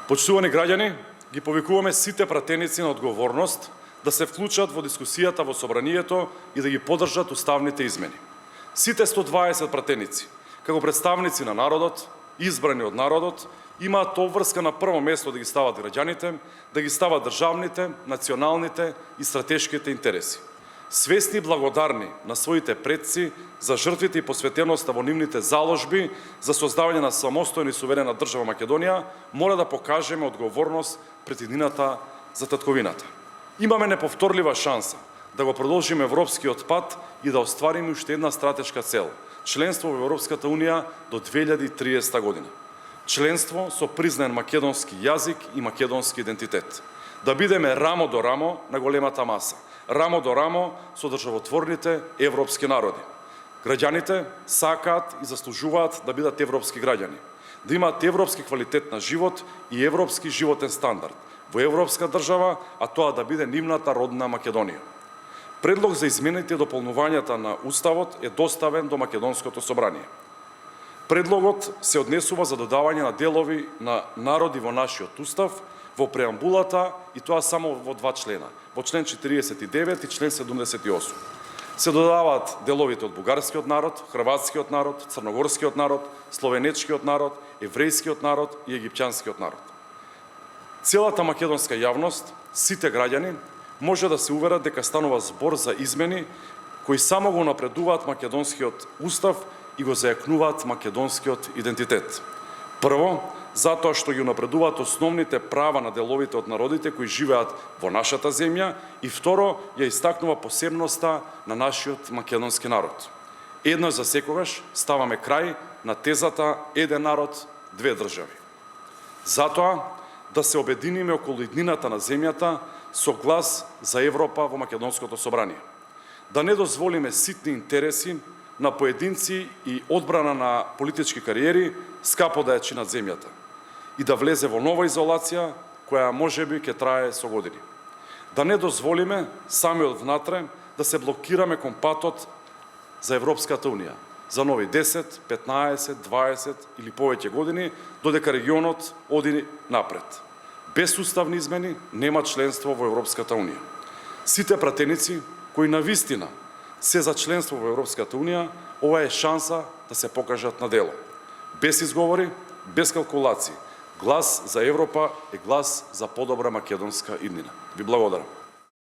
Почитувани граѓани, ги повикуваме сите пратеници на одговорност да се вклучат во дискусијата во собранието и да ги поддржат уставните измени. Сите 120 пратеници, како представници на народот, избрани од народот, имаат обврска на прво место да ги стават граѓаните, да ги стават државните, националните и стратешките интереси. Свесни и благодарни на своите предци за жртвите и посветеноста во нивните заложби за создавање на самостојна и суверена држава Македонија, мора да покажеме одговорност пред иднината за татковината. Имаме неповторлива шанса да го продолжиме европскиот пат и да оствариме уште една стратешка цел – членство во Европската Унија до 2030 година. Членство со признаен македонски јазик и македонски идентитет. Да бидеме рамо до рамо на големата маса, рамо до рамо со државотворните европски народи. Граѓаните сакаат и заслужуваат да бидат европски граѓани, да имаат европски квалитет на живот и европски животен стандард во европска држава, а тоа да биде нивната родна Македонија. Предлог за измените и дополнувањата на Уставот е доставен до Македонското собрание. Предлогот се однесува за додавање на делови на народи во нашиот устав, во преамбулата, и тоа само во два члена, во член 49 и член 78. Се додаваат деловите од бугарскиот народ, хрватскиот народ, црногорскиот народ, словенечкиот народ, еврејскиот народ и египќанскиот народ. Целата македонска јавност, сите граѓани, може да се уверат дека станува збор за измени кои само го напредуваат македонскиот устав и го зајакнуваат македонскиот идентитет. Прво, затоа што ги напредуваат основните права на деловите од народите кои живеат во нашата земја, и второ, ја истакнува посебноста на нашиот македонски народ. Еднаш за секогаш ставаме крај на тезата еден народ, две држави. Затоа, да се обединиме околу иднината на земјата со глас за Европа во Македонското собрание. Да не дозволиме ситни интереси на поединци и одбрана на политички кариери скапо да ја чинат земјата и да влезе во нова изолација која можеби ќе трае со години. Да не дозволиме сами од внатре да се блокираме кон патот за Европската Унија за нови 10, 15, 20 или повеќе години, додека регионот оди напред. Без уставни измени нема членство во Европската Унија. Сите пратеници кои навистина се за членство во Европската Унија, ова е шанса да се покажат на дело. Без изговори, без калкулации. Глас за Европа е глас за подобра македонска иднина. Ви благодарам.